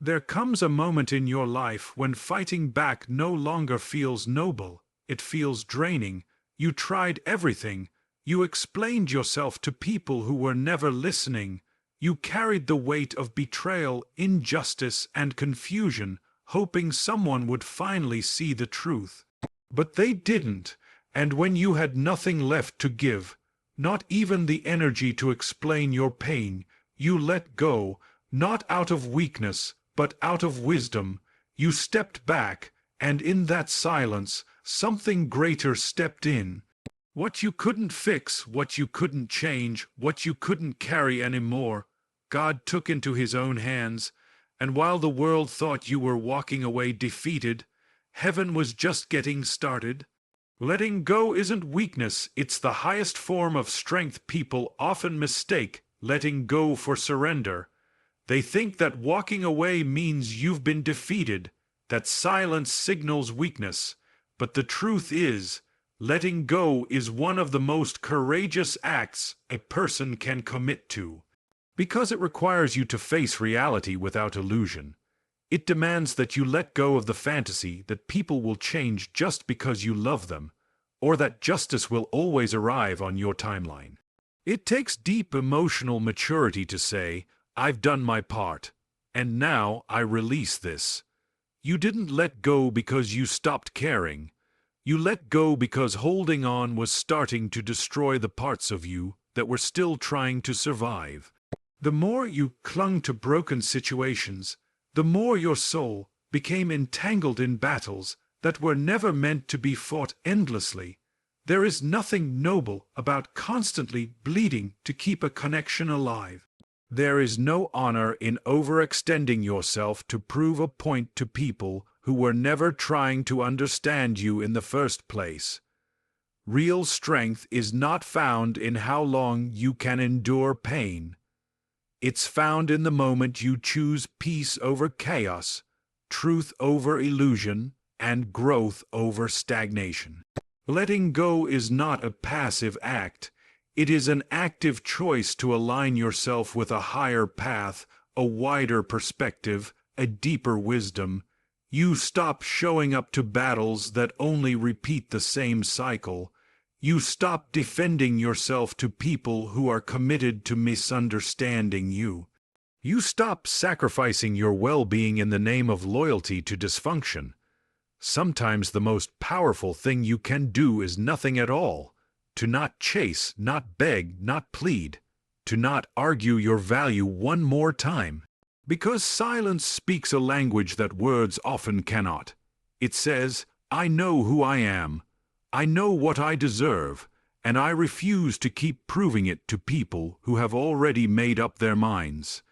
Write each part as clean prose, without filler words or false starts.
There comes a moment in your life when fighting back no longer feels noble, it feels draining. You tried everything. You explained yourself to people who were never listening. You carried the weight of betrayal, injustice, and confusion, hoping someone would finally see the truth. But they didn't, and when you had nothing left to give, not even the energy to explain your pain, you let go, not out of weakness, but out of wisdom. You stepped back, and in that silence, something greater stepped in. What you couldn't fix, what you couldn't change, what you couldn't carry anymore, God took into his own hands, and while the world thought you were walking away defeated, heaven was just getting started. Letting go isn't weakness, it's the highest form of strength. People often mistake letting go for surrender. They think that walking away means you've been defeated, that silence signals weakness. But the truth is, letting go is one of the most courageous acts a person can commit to. Because it requires you to face reality without illusion. It demands that you let go of the fantasy that people will change just because you love them, or that justice will always arrive on your timeline. It takes deep emotional maturity to say, I've done my part, and now I release this. You didn't let go because you stopped caring. You let go because holding on was starting to destroy the parts of you that were still trying to survive. The more you clung to broken situations, the more your soul became entangled in battles that were never meant to be fought endlessly. There is nothing noble about constantly bleeding to keep a connection alive. There is no honor in overextending yourself to prove a point to people who were never trying to understand you in the first place. Real strength is not found in how long you can endure pain. It's found in the moment you choose peace over chaos, truth over illusion, and growth over stagnation. Letting go is not a passive act. It is an active choice to align yourself with a higher path, a wider perspective, a deeper wisdom. You stop showing up to battles that only repeat the same cycle. You stop defending yourself to people who are committed to misunderstanding you. You stop sacrificing your well-being in the name of loyalty to dysfunction. Sometimes the most powerful thing you can do is nothing at all. To not chase, not beg, not plead. To not argue your value one more time. Because silence speaks a language that words often cannot. It says, I know who I am. I know what I deserve, and I refuse to keep proving it to people who have already made up their minds.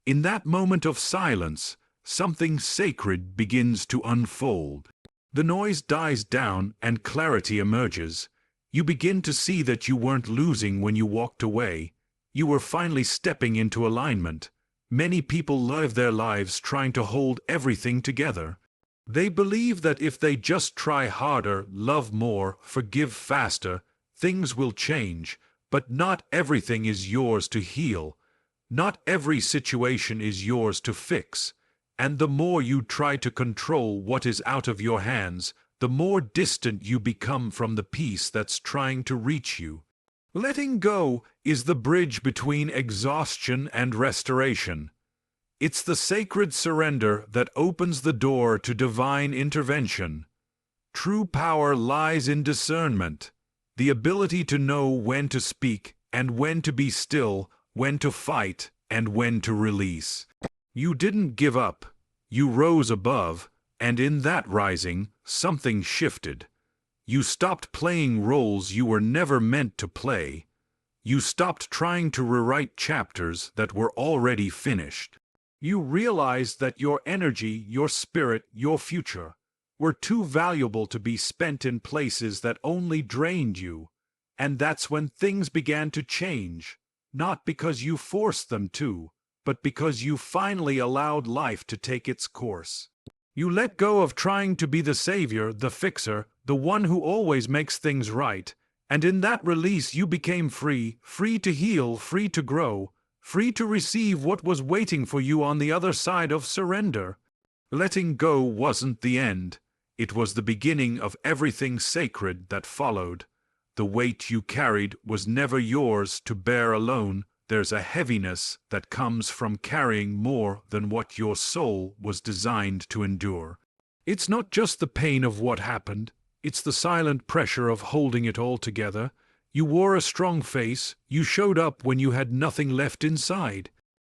In that moment of silence, something sacred begins to unfold. The noise dies down and clarity emerges. You begin to see that you weren't losing when you walked away. You were finally stepping into alignment. Many people live their lives trying to hold everything together. They believe that if they just try harder, love more, forgive faster, things will change. But not everything is yours to heal. Not every situation is yours to fix. And the more you try to control what is out of your hands, the more distant you become from the peace that's trying to reach you. Letting go is the bridge between exhaustion and restoration. It's the sacred surrender that opens the door to divine intervention. True power lies in discernment, the ability to know when to speak and when to be still, when to fight and when to release. You didn't give up, you rose above, and in that rising, something shifted. You stopped playing roles you were never meant to play. You stopped trying to rewrite chapters that were already finished. You realized that your energy, your spirit, your future were too valuable to be spent in places that only drained you. And that's when things began to change, not because you forced them to, but because you finally allowed life to take its course. You let go of trying to be the savior, the fixer, the one who always makes things right, and in that release you became free, free to heal, free to grow, free to receive what was waiting for you on the other side of surrender. Letting go wasn't the end. It was the beginning of everything sacred that followed. The weight you carried was never yours to bear alone. There's a heaviness that comes from carrying more than what your soul was designed to endure. It's not just the pain of what happened, it's the silent pressure of holding it all together. You wore a strong face, you showed up when you had nothing left inside.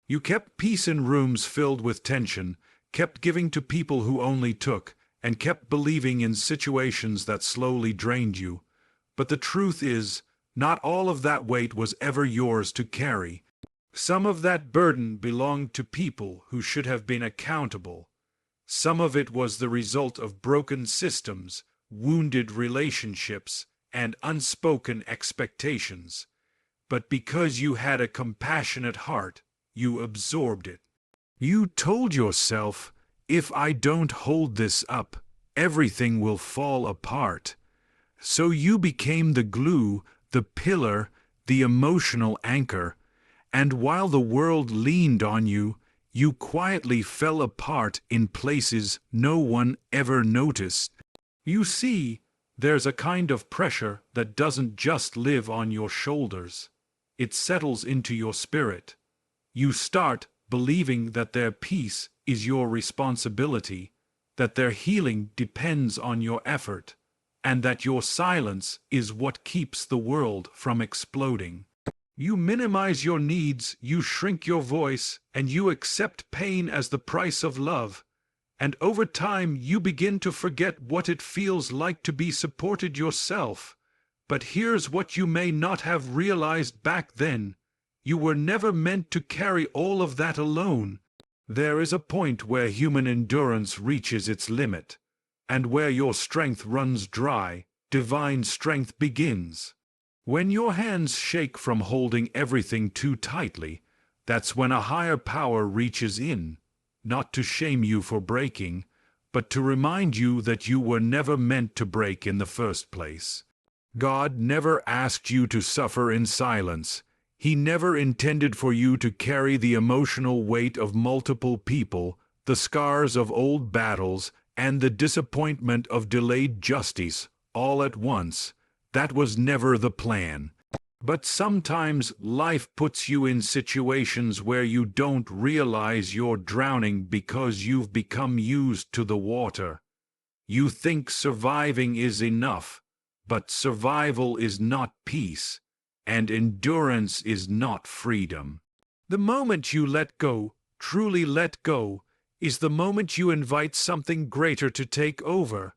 You kept peace in rooms filled with tension, kept giving to people who only took, and kept believing in situations that slowly drained you. But the truth is, not all of that weight was ever yours to carry. Some of that burden belonged to people who should have been accountable. Some of it was the result of broken systems, wounded relationships, and unspoken expectations. But because you had a compassionate heart, you absorbed it. You told yourself, if I don't hold this up, everything will fall apart. So you became the glue, the pillar, the emotional anchor, and while the world leaned on you, you quietly fell apart in places no one ever noticed. You see, there's a kind of pressure that doesn't just live on your shoulders. It settles into your spirit. You start believing that their peace is your responsibility, that their healing depends on your effort, and that your silence is what keeps the world from exploding. You minimize your needs, you shrink your voice, and you accept pain as the price of love. And over time you begin to forget what it feels like to be supported yourself. But here's what you may not have realized back then. You were never meant to carry all of that alone. There is a point where human endurance reaches its limit, and where your strength runs dry, divine strength begins. When your hands shake from holding everything too tightly, that's when a higher power reaches in, not to shame you for breaking, but to remind you that you were never meant to break in the first place. God never asked you to suffer in silence. He never intended for you to carry the emotional weight of multiple people, the scars of old battles, and the disappointment of delayed justice, all at once. That was never the plan. But sometimes life puts you in situations where you don't realize you're drowning because you've become used to the water. You think surviving is enough, but survival is not peace, and endurance is not freedom. The moment you let go, truly let go, is the moment you invite something greater to take over.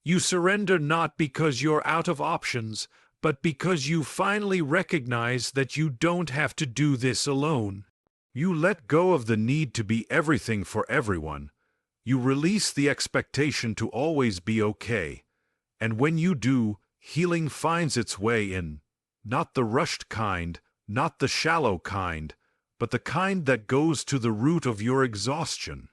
You surrender not because you're out of options, but because you finally recognize that you don't have to do this alone. You let go of the need to be everything for everyone. You release the expectation to always be okay. And when you do, healing finds its way in. Not the rushed kind, not the shallow kind, but the kind that goes to the root of your exhaustion.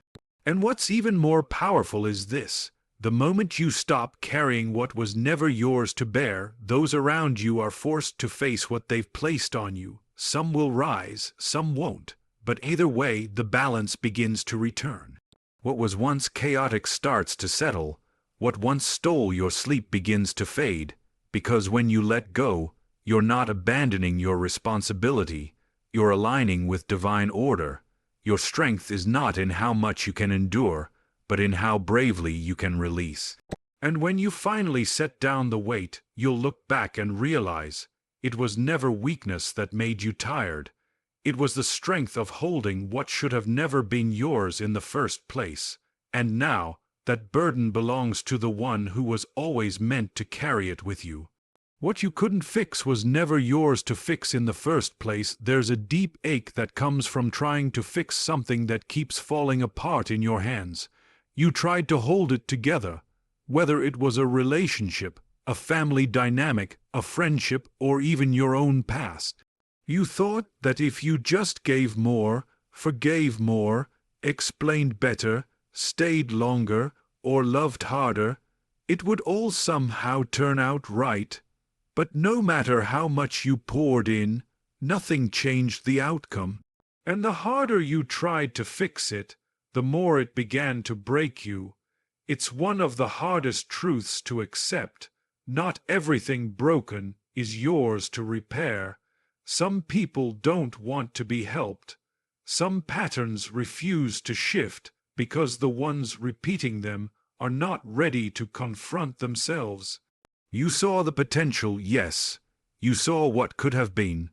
And what's even more powerful is this. The moment you stop carrying what was never yours to bear, those around you are forced to face what they've placed on you. Some will rise, some won't, but either way, the balance begins to return. What was once chaotic starts to settle. What once stole your sleep begins to fade, because when you let go, you're not abandoning your responsibility, you're aligning with divine order. Your strength is not in how much you can endure, but in how bravely you can release. And when you finally set down the weight, you'll look back and realize it was never weakness that made you tired. It was the strength of holding what should have never been yours in the first place. And now, that burden belongs to the one who was always meant to carry it with you. What you couldn't fix was never yours to fix in the first place. There's a deep ache that comes from trying to fix something that keeps falling apart in your hands. You tried to hold it together, whether it was a relationship, a family dynamic, a friendship, or even your own past. You thought that if you just gave more, forgave more, explained better, stayed longer, or loved harder, it would all somehow turn out right. But no matter how much you poured in, nothing changed the outcome. And the harder you tried to fix it, the more it began to break you. It's one of the hardest truths to accept. Not everything broken is yours to repair. Some people don't want to be helped. Some patterns refuse to shift because the ones repeating them are not ready to confront themselves. You saw the potential, yes. You saw what could have been.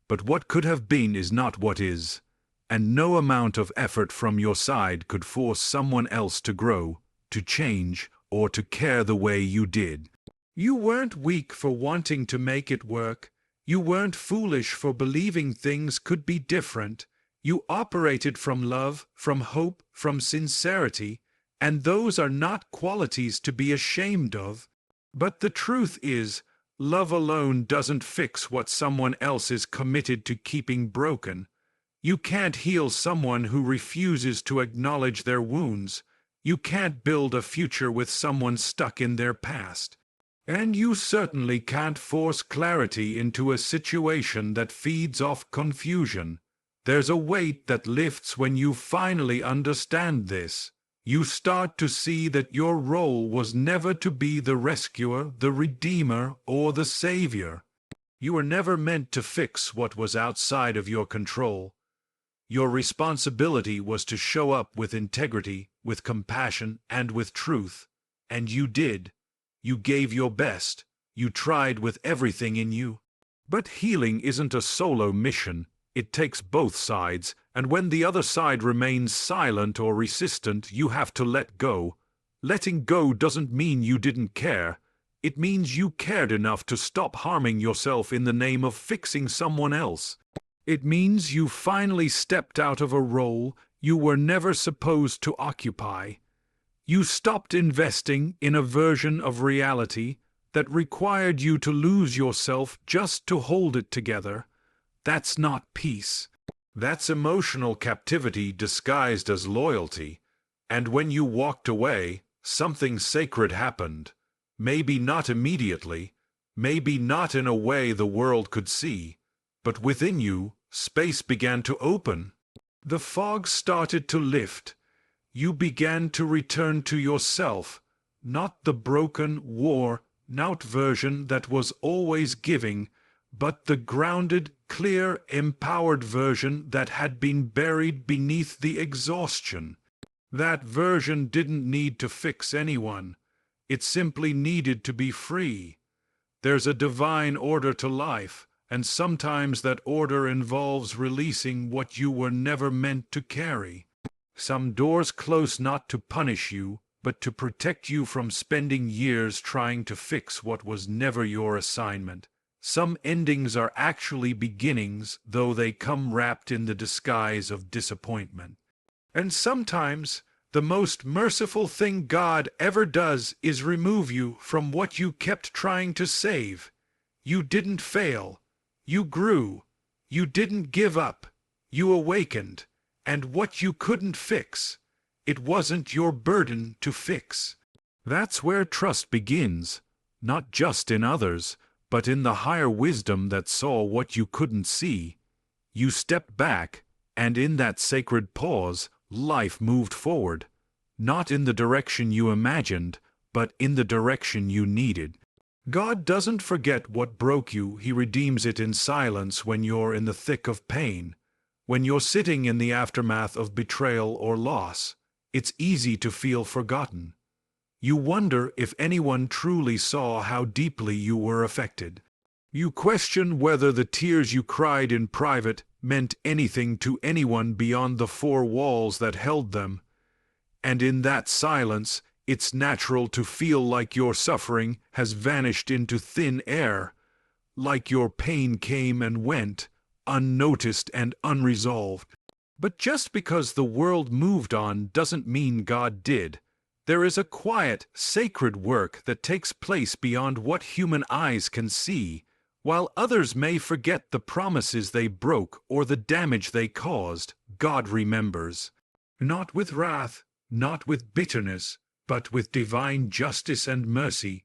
But what could have been is not what is. And no amount of effort from your side could force someone else to grow, to change, or to care the way you did. You weren't weak for wanting to make it work. You weren't foolish for believing things could be different. You operated from love, from hope, from sincerity, and those are not qualities to be ashamed of. But the truth is, love alone doesn't fix what someone else is committed to keeping broken. You can't heal someone who refuses to acknowledge their wounds. You can't build a future with someone stuck in their past. And you certainly can't force clarity into a situation that feeds off confusion. There's a weight that lifts when you finally understand this. You start to see that your role was never to be the rescuer, the redeemer, or the savior. You were never meant to fix what was outside of your control. Your responsibility was to show up with integrity, with compassion, and with truth. And you did. You gave your best. You tried with everything in you. But healing isn't a solo mission. It takes both sides, and when the other side remains silent or resistant, you have to let go. Letting go doesn't mean you didn't care. It means you cared enough to stop harming yourself in the name of fixing someone else. It means you finally stepped out of a role you were never supposed to occupy. You stopped investing in a version of reality that required you to lose yourself just to hold it together. That's not peace. That's emotional captivity disguised as loyalty. And when you walked away, something sacred happened. Maybe not immediately, maybe not in a way the world could see, but within you, space began to open. The fog started to lift. You began to return to yourself, not the broken, worn-out version that was always giving, but the grounded, clear, empowered version that had been buried beneath the exhaustion. That version didn't need to fix anyone. It simply needed to be free. There's a divine order to life, and sometimes that order involves releasing what you were never meant to carry. Some doors close not to punish you, but to protect you from spending years trying to fix what was never your assignment. Some endings are actually beginnings, though they come wrapped in the disguise of disappointment. And sometimes, the most merciful thing God ever does is remove you from what you kept trying to save. You didn't fail. You grew. You didn't give up. You awakened. And what you couldn't fix, it wasn't your burden to fix. That's where trust begins, not just in others, but in the higher wisdom that saw what you couldn't see. You stepped back, and in that sacred pause, life moved forward. Not in the direction you imagined, but in the direction you needed. God doesn't forget what broke you. He redeems it in silence when you're in the thick of pain. When you're sitting in the aftermath of betrayal or loss, it's easy to feel forgotten. You wonder if anyone truly saw how deeply you were affected. You question whether the tears you cried in private meant anything to anyone beyond the four walls that held them. And in that silence, it's natural to feel like your suffering has vanished into thin air, like your pain came and went, unnoticed and unresolved. But just because the world moved on doesn't mean God did. There is a quiet, sacred work that takes place beyond what human eyes can see. While others may forget the promises they broke or the damage they caused, God remembers. Not with wrath, not with bitterness, but with divine justice and mercy.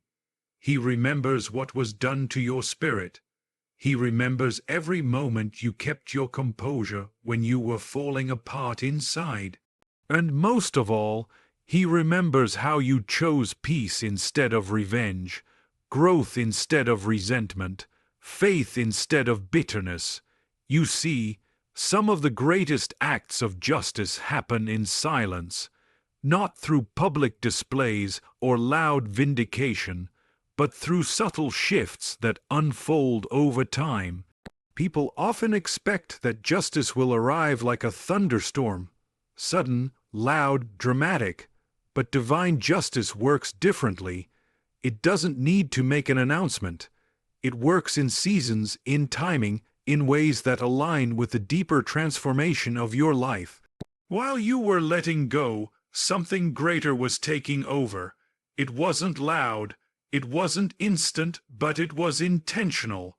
He remembers what was done to your spirit. He remembers every moment you kept your composure when you were falling apart inside. And most of all, he remembers how you chose peace instead of revenge, growth instead of resentment, faith instead of bitterness. You see, some of the greatest acts of justice happen in silence, not through public displays or loud vindication, but through subtle shifts that unfold over time. People often expect that justice will arrive like a thunderstorm, sudden, loud, dramatic, but divine justice works differently. It doesn't need to make an announcement. It works in seasons, in timing, in ways that align with the deeper transformation of your life. While you were letting go, something greater was taking over. It wasn't loud, it wasn't instant, but it was intentional.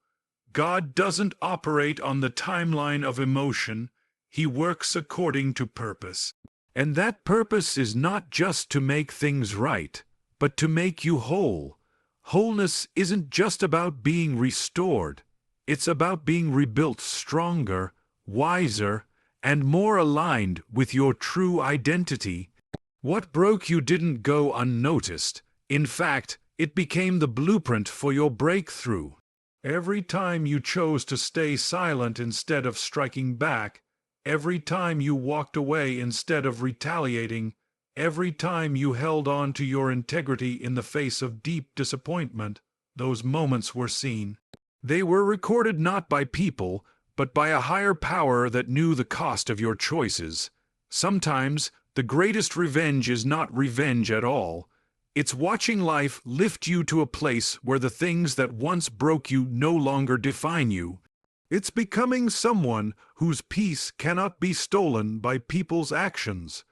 God doesn't operate on the timeline of emotion. He works according to purpose. And that purpose is not just to make things right, but to make you whole. Wholeness isn't just about being restored. It's about being rebuilt stronger, wiser, and more aligned with your true identity. What broke you didn't go unnoticed. In fact, it became the blueprint for your breakthrough. Every time you chose to stay silent instead of striking back, every time you walked away instead of retaliating, every time you held on to your integrity in the face of deep disappointment, those moments were seen. They were recorded not by people, but by a higher power that knew the cost of your choices. Sometimes, the greatest revenge is not revenge at all. It's watching life lift you to a place where the things that once broke you no longer define you. It's becoming someone whose peace cannot be stolen by people's actions.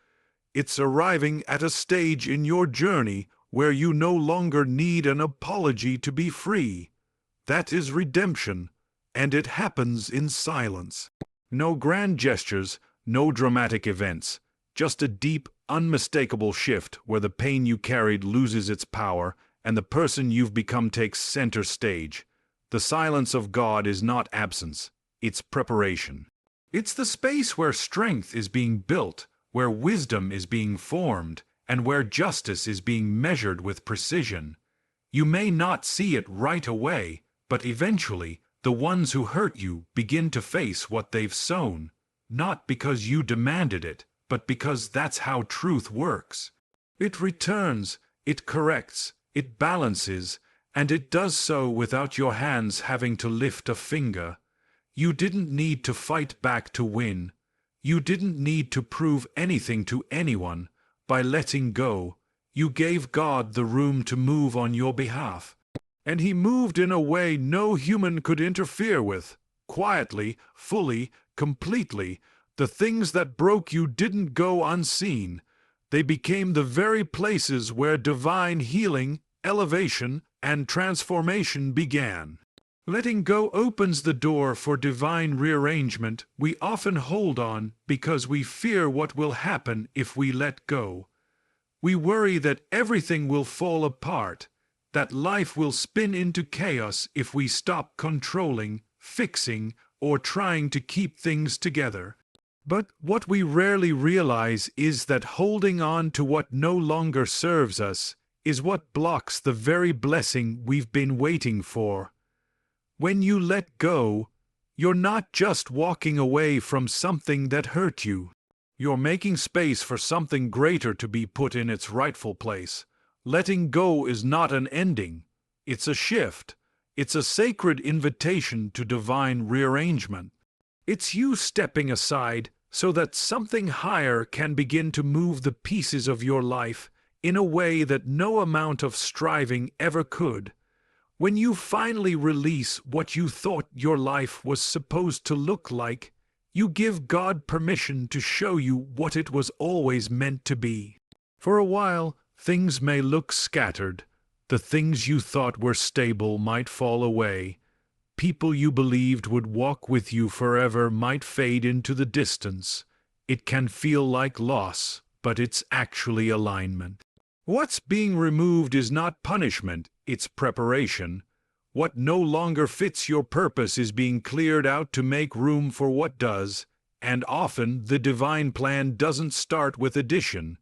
It's arriving at a stage in your journey where you no longer need an apology to be free. That is redemption, and it happens in silence. No grand gestures, no dramatic events, just a deep, unmistakable shift where the pain you carried loses its power and the person you've become takes center stage. The silence of God is not absence, it's preparation. It's the space where strength is being built, where wisdom is being formed, and where justice is being measured with precision. You may not see it right away, but eventually, the ones who hurt you begin to face what they've sown, not because you demanded it, but because that's how truth works. It returns, it corrects, it balances, and it does so without your hands having to lift a finger. You didn't need to fight back to win. You didn't need to prove anything to anyone. By letting go, you gave God the room to move on your behalf. And He moved in a way no human could interfere with. Quietly, fully, completely. The things that broke you didn't go unseen. They became the very places where divine healing, elevation, and transformation began. Letting go opens the door for divine rearrangement we often hold on because we fear what will happen if we let go. We worry that everything will fall apart, that life will spin into chaos if we stop controlling, fixing, or trying to keep things together. But what we rarely realize is that holding on to what no longer serves us is what blocks the very blessing we've been waiting for. When you let go, you're not just walking away from something that hurt you. You're making space for something greater to be put in its rightful place. Letting go is not an ending. It's a shift. It's a sacred invitation to divine rearrangement. It's you stepping aside so that something higher can begin to move the pieces of your life in a way that no amount of striving ever could. When you finally release what you thought your life was supposed to look like, you give God permission to show you what it was always meant to be. For a while, things may look scattered. The things you thought were stable might fall away. People you believed would walk with you forever might fade into the distance. It can feel like loss, but it's actually alignment. What's being removed is not punishment, it's preparation. What no longer fits your purpose is being cleared out to make room for what does, and often the divine plan doesn't start with addition,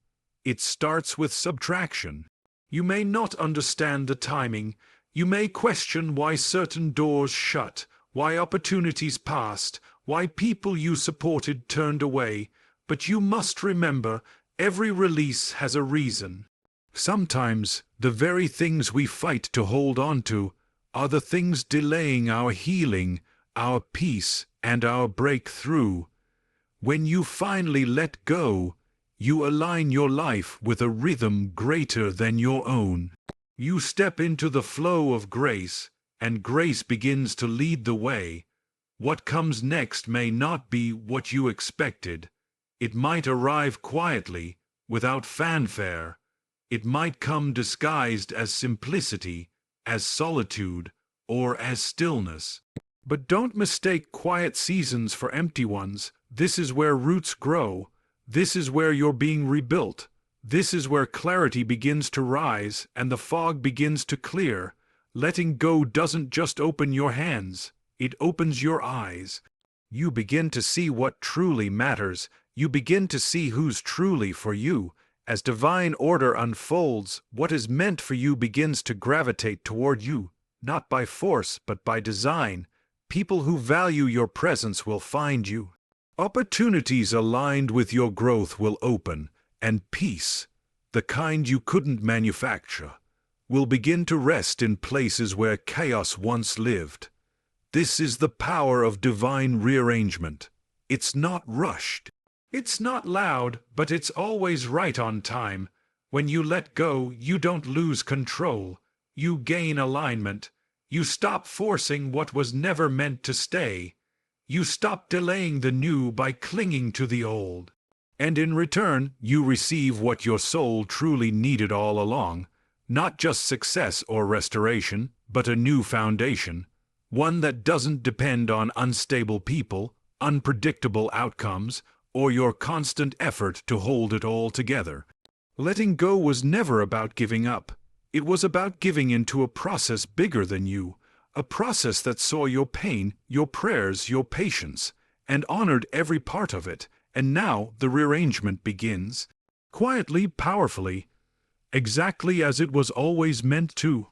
it starts with subtraction. You may not understand the timing, you may question why certain doors shut, why opportunities passed, why people you supported turned away, but you must remember, every release has a reason. Sometimes the very things we fight to hold on to are the things delaying our healing, our peace, and our breakthrough. When you finally let go, you align your life with a rhythm greater than your own. You step into the flow of grace, and grace begins to lead the way. What comes next may not be what you expected. It might arrive quietly, without fanfare. It might come disguised as simplicity, as solitude, or as stillness. But don't mistake quiet seasons for empty ones. This is where roots grow. This is where you're being rebuilt. This is where clarity begins to rise and the fog begins to clear. Letting go doesn't just open your hands, it opens your eyes. You begin to see what truly matters. You begin to see who's truly for you. As divine order unfolds, what is meant for you begins to gravitate toward you, not by force but by design. People who value your presence will find you. Opportunities aligned with your growth will open, and peace, the kind you couldn't manufacture, will begin to rest in places where chaos once lived. This is the power of divine rearrangement. It's not rushed. It's not loud, but it's always right on time. When you let go, you don't lose control. You gain alignment. You stop forcing what was never meant to stay. You stop delaying the new by clinging to the old. And in return, you receive what your soul truly needed all along. Not just success or restoration, but a new foundation. One that doesn't depend on unstable people, unpredictable outcomes, or your constant effort to hold it all together. Letting go was never about giving up. It was about giving into a process bigger than you, a process that saw your pain, your prayers, your patience, and honored every part of it. And now the rearrangement begins, quietly, powerfully, exactly as it was always meant to.